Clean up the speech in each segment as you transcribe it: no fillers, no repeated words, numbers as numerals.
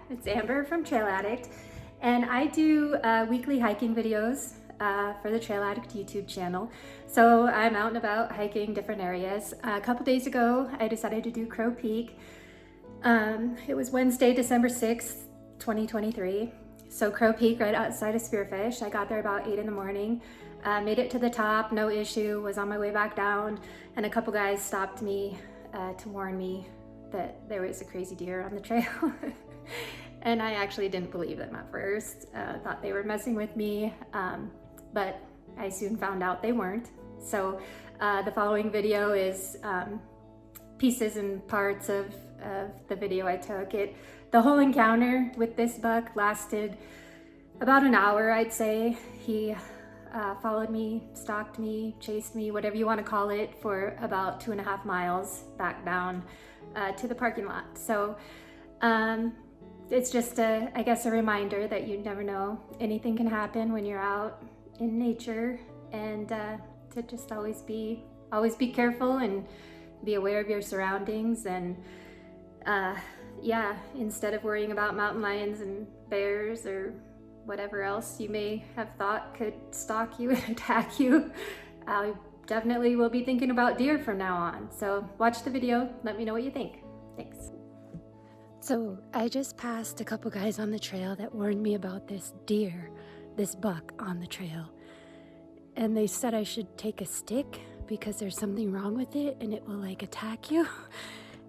it's Amber from Trail Addict, and I do weekly hiking videos for the Trail Addict YouTube channel. So I'm out and about hiking different areas. A couple days ago, I decided to do Crow Peak. It was Wednesday, December 6th, 2023. So Crow Peak right outside of Spearfish. I got there about 8 in the morning. Made it to the top, no issue, was on my way back down, and a couple guys stopped me to warn me that there was a crazy deer on the trail. And I actually didn't believe them at first. Thought they were messing with me, but I soon found out they weren't. So the following video is pieces and parts of the video I took. The whole encounter with this buck lasted about an hour, I'd say. He followed me, stalked me, chased me, whatever you want to call it, for about 2.5 miles back down to the parking lot. So it's just I guess a reminder that you never know. Anything can happen when you're out in nature, and to just always be careful and be aware of your surroundings. And yeah, instead of worrying about mountain lions and bears or whatever else you may have thought could stalk you and attack you, I definitely will be thinking about deer from now on. So watch the video, let me know what you think. Thanks. So I just passed a couple guys on the trail that warned me about this deer, this buck on the trail. And they said I should take a stick because there's something wrong with it and it will like attack you.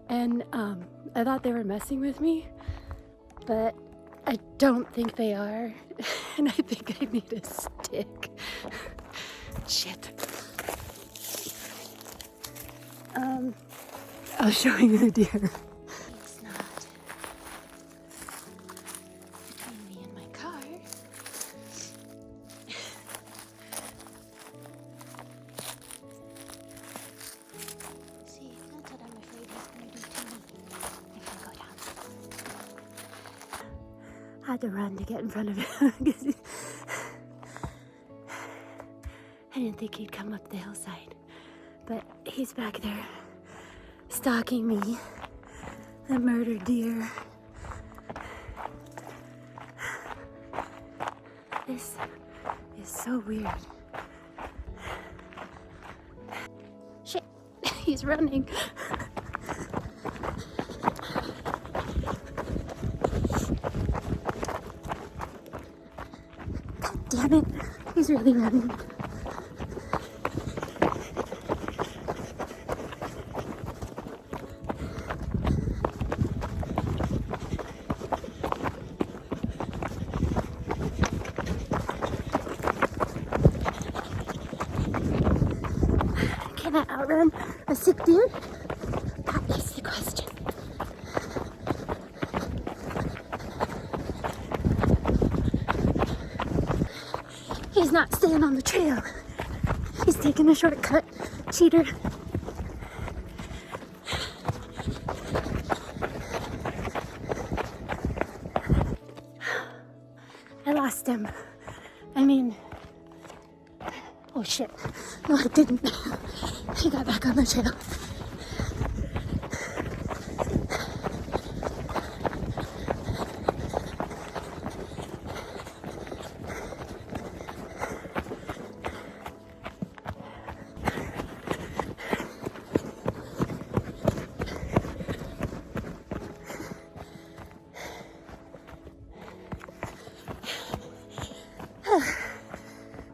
And I thought they were messing with me, but I don't think they are. And I think I need a stick. Shit. I'll show you the deer. It's not between me and my car. See, that's what I'm afraid he's going to do to me if I go down. I had to run to get in front of him. I didn't think he'd come up the hillside, but he's back there stalking me, the murdered deer. This is so weird. Shit, he's running. God damn it, he's really running. Can I outrun a sick deer? That is the question. He's not staying on the trail. He's taking a shortcut. Cheater. I lost him. I mean, oh shit. No, I didn't. He got back on the trail.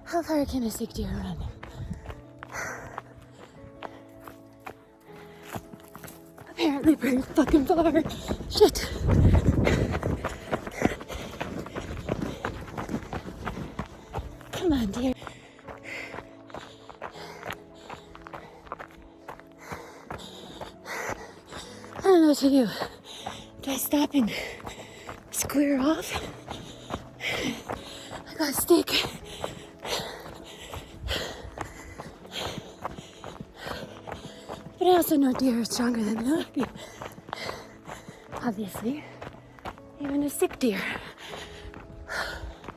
How far can a sick deer run? Apparently pretty fucking far. Shit. Come on, dear. I don't know what to do. Do I stop and square off? I got a stick. But I also know deer are stronger than me. Obviously. Even a sick deer.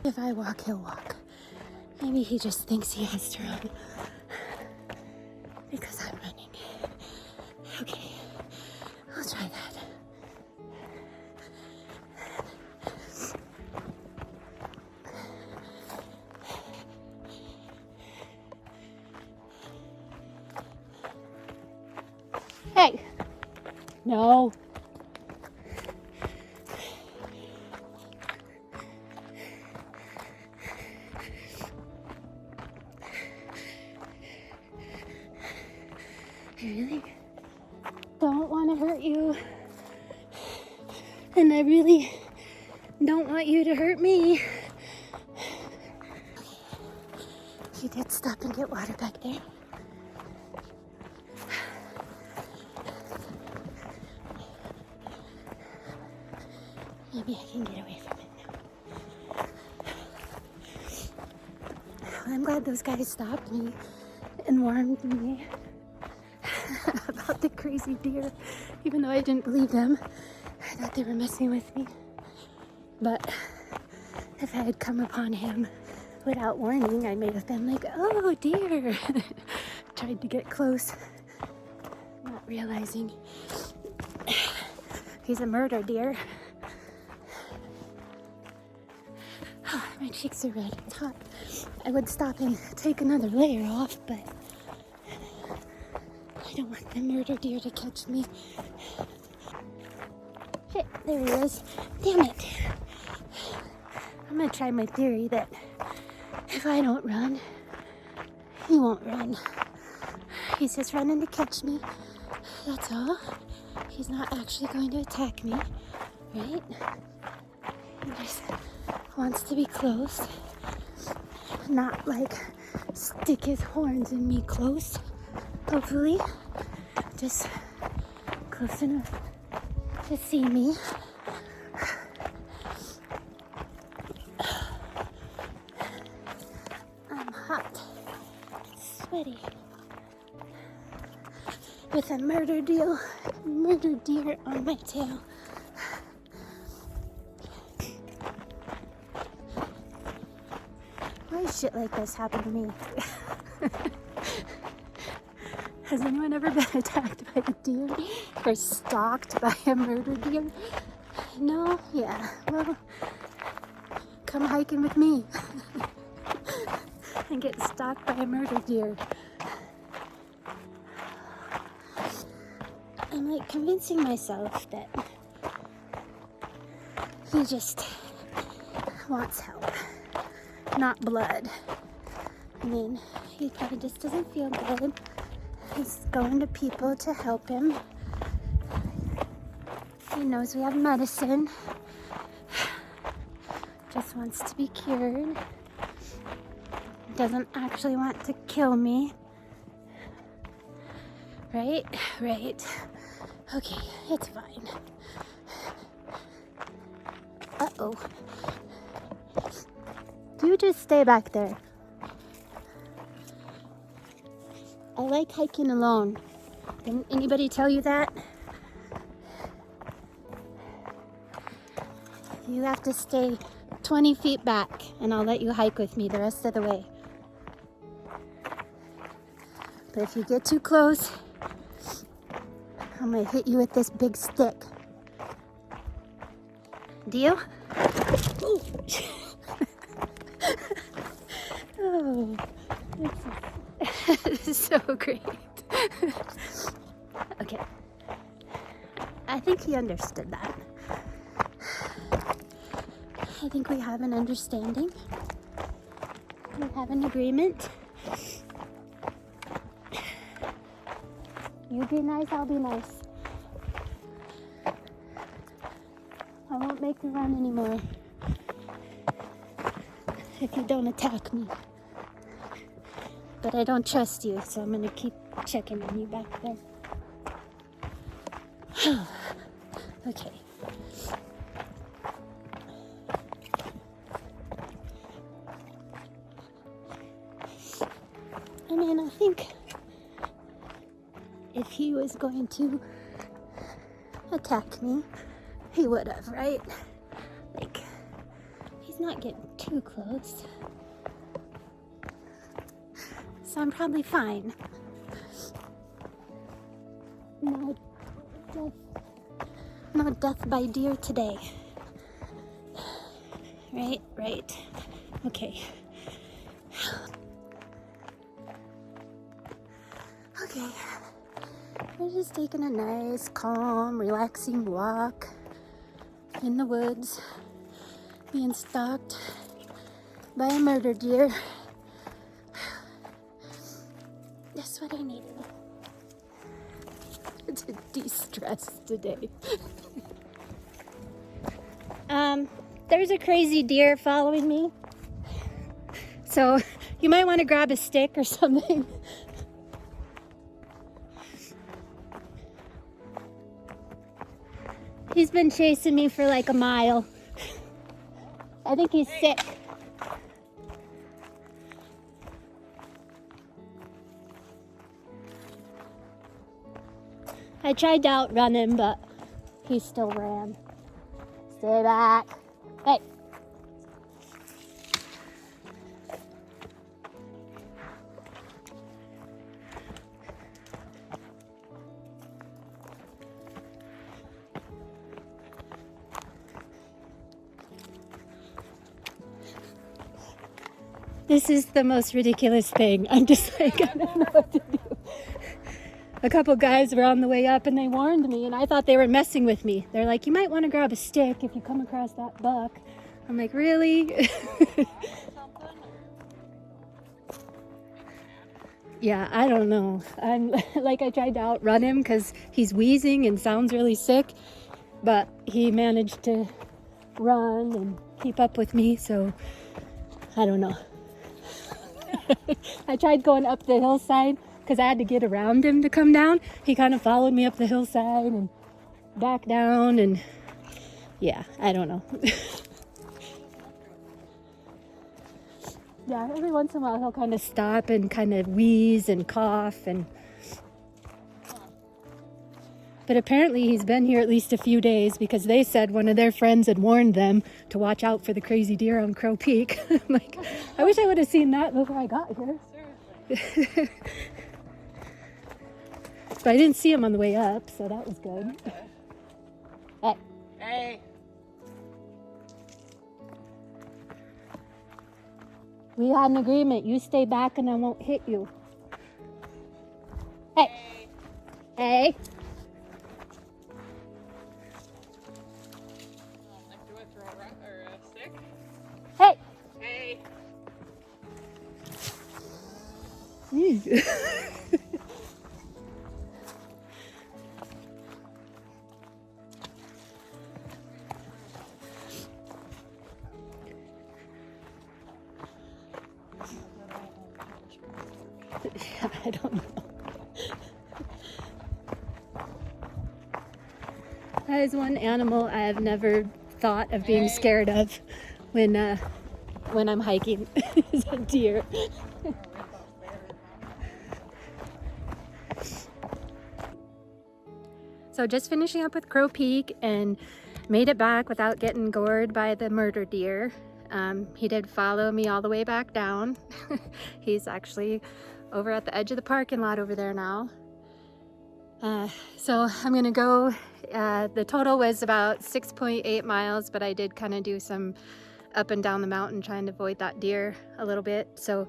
If I walk, he'll walk. Maybe he just thinks he has to run. Because I'm running. Okay. I'll try that. Hey! No. I really don't want to hurt you. And I really don't want you to hurt me. You did stop and get water back there. Maybe I can get away from it now. Well, I'm glad those guys stopped me and warned me about the crazy deer, even though I didn't believe them. I thought they were messing with me. But if I had come upon him without warning, I may have been like, oh dear. Tried to get close, not realizing he's a murder deer. Oh, my cheeks are red, it's hot. I would stop and take another layer off, but I don't want the murder deer to catch me. Shit, there he is. Damn it. I'm gonna try my theory that if I don't run, he won't run. He's just running to catch me. That's all. He's not actually going to attack me, right? He just wants to be close. Not like stick his horns in me close. Hopefully. Just close enough to see me. I'm hot, sweaty, with a murder deer on my tail. Why does shit like this happen to me? Has anyone ever been attacked by a deer or stalked by a murder deer? No? Yeah. Well, come hiking with me and get stalked by a murder deer. I'm like convincing myself that he just wants help, not blood. I mean, he probably just doesn't feel good. He's going to people to help him. He knows we have medicine. Just wants to be cured. Doesn't actually want to kill me. Right? Right. Okay, it's fine. Uh-oh. You just stay back there. I like hiking alone. Didn't anybody tell you that? You have to stay 20 feet back and I'll let you hike with me the rest of the way. But if you get too close, I'm gonna hit you with this big stick. Deal? Ooh. Oh, this is so great. Okay. I think he understood that. I think we have an understanding. We have an agreement. You be nice, I'll be nice. I won't make you run anymore if you don't attack me. But I don't trust you, so I'm gonna keep checking on you back there. Okay. I mean, I think if he was going to attack me, he would have, right? Like, he's not getting too close. So I'm probably fine. No death by deer today. Right, right. Okay. Okay. We're just taking a nice, calm, relaxing walk in the woods, being stalked by a murder deer. That's what I needed to de-stress today. There's a crazy deer following me, so you might want to grab a stick or something. He's been chasing me for like a mile. I think he's sick. I tried to outrun him, but he still ran. Stay back. Hey. This is the most ridiculous thing. I'm just like, I don't know what to do. A couple guys were on the way up and they warned me, and I thought they were messing with me. They're like, you might want to grab a stick if you come across that buck. I'm like, really? Yeah, I don't know. I'm like, I tried to outrun him because he's wheezing and sounds really sick, but he managed to run and keep up with me, so I don't know. I tried going up the hillside because I had to get around him to come down. He kind of followed me up the hillside and back down, and yeah, I don't know. Yeah, every once in a while he'll kind of stop and kind of wheeze and cough, and but apparently he's been here at least a few days because they said one of their friends had warned them to watch out for the crazy deer on Crow Peak. I'm like, I wish I would have seen that before I got here. But I didn't see him on the way up, so that was good. Hey. Hey. We had an agreement. You stay back and I won't hit you. Hey. Hey. Do I throw a rock or a stick? Hey. Hey. Yeah, I don't know. That is one animal I have never thought of being scared of when I'm hiking. Is a deer. So just finishing up with Crow Peak and made it back without getting gored by the murder deer. He did follow me all the way back down. He's actually over at the edge of the parking lot over there now. So I'm gonna go, the total was about 6.8 miles, but I did kind of do some up and down the mountain trying to avoid that deer a little bit. So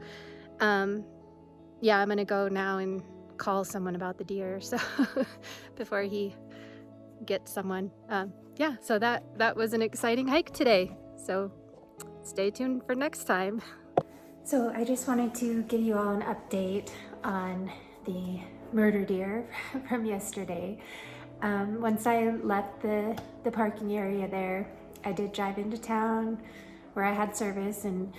yeah, I'm gonna go now and call someone about the deer, so before he gets someone. Yeah, so that was an exciting hike today, so stay tuned for next time. So I just wanted to give you all an update on the murder deer from yesterday. Once I left the parking area there, I did drive into town where I had service and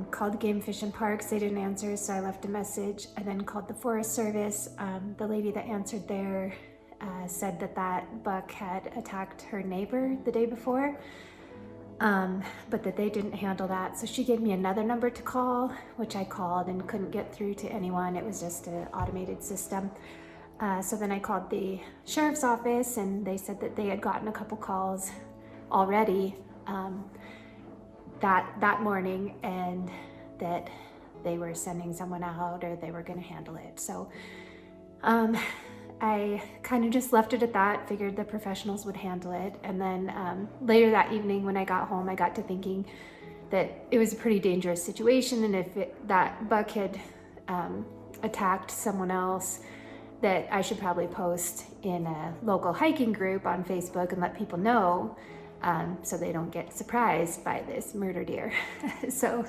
called the Game Fish and Parks. They didn't answer, so I left a message. I then called the Forest Service. The lady that answered there said that buck had attacked her neighbor the day before, but that they didn't handle that. So she gave me another number to call, which I called and couldn't get through to anyone. It was just an automated system. So then I called the sheriff's office, and they said that they had gotten a couple calls already that morning, and that they were sending someone out, or they were going to handle it. So I kind of just left it at that, figured the professionals would handle it. And then later that evening when I got home, I got to thinking that it was a pretty dangerous situation, and if that buck had attacked someone else, that I should probably post in a local hiking group on Facebook and let people know, so they don't get surprised by this murder deer. So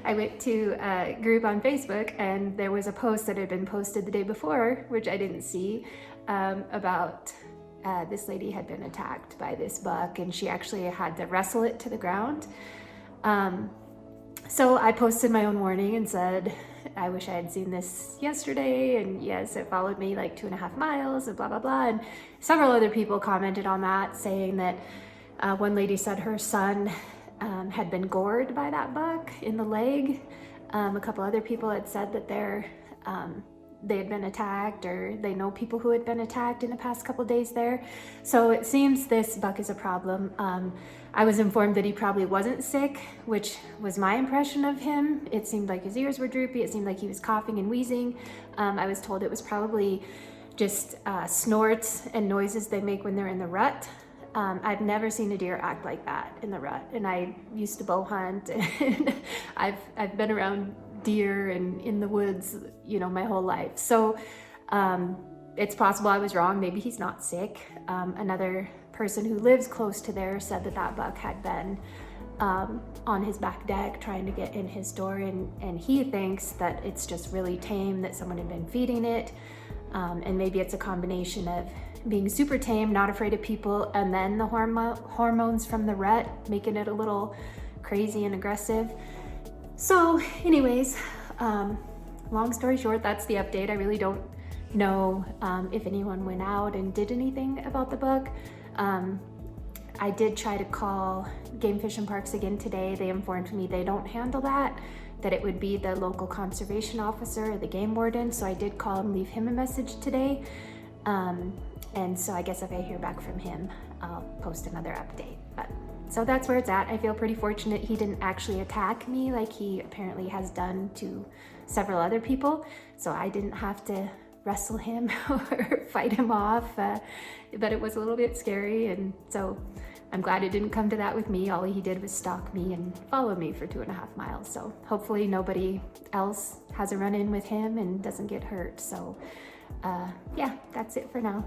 I went to a group on Facebook, and there was a post that had been posted the day before, which I didn't see, about this lady had been attacked by this buck, and she actually had to wrestle it to the ground. So I posted my own warning and said, I wish I had seen this yesterday, and yes, it followed me like 2.5 miles and blah, blah, blah. And several other people commented on that, saying that one lady said her son had been gored by that buck in the leg. A couple other people had said that they had been attacked, or they know people who had been attacked in the past couple days there. So it seems this buck is a problem. I was informed that he probably wasn't sick, which was my impression of him. It seemed like his ears were droopy. It seemed like he was coughing and wheezing. I was told it was probably just snorts and noises they make when they're in the rut. I've never seen a deer act like that in the rut, and I used to bow hunt, and I've been around deer and in the woods, my whole life. So it's possible I was wrong. Maybe he's not sick. Another person who lives close to there said that buck had been on his back deck trying to get in his door, and he thinks that it's just really tame, that someone had been feeding it, and maybe it's a combination of being super tame, not afraid of people, and then the hormones from the rut making it a little crazy and aggressive. So anyways, long story short, that's the update. I really don't know if anyone went out and did anything about the buck. I did try to call Game Fish and Parks again today. They informed me they don't handle that it would be the local conservation officer or the game warden. So I did call and leave him a message today. And so I guess if I hear back from him, I'll post another update. But so that's where it's at. I feel pretty fortunate he didn't actually attack me like he apparently has done to several other people. So I didn't have to wrestle him or fight him off, but it was a little bit scary, and so I'm glad it didn't come to that with me. All he did was stalk me and follow me for 2.5 miles. So hopefully nobody else has a run-in with him and doesn't get hurt. So yeah, that's it for now.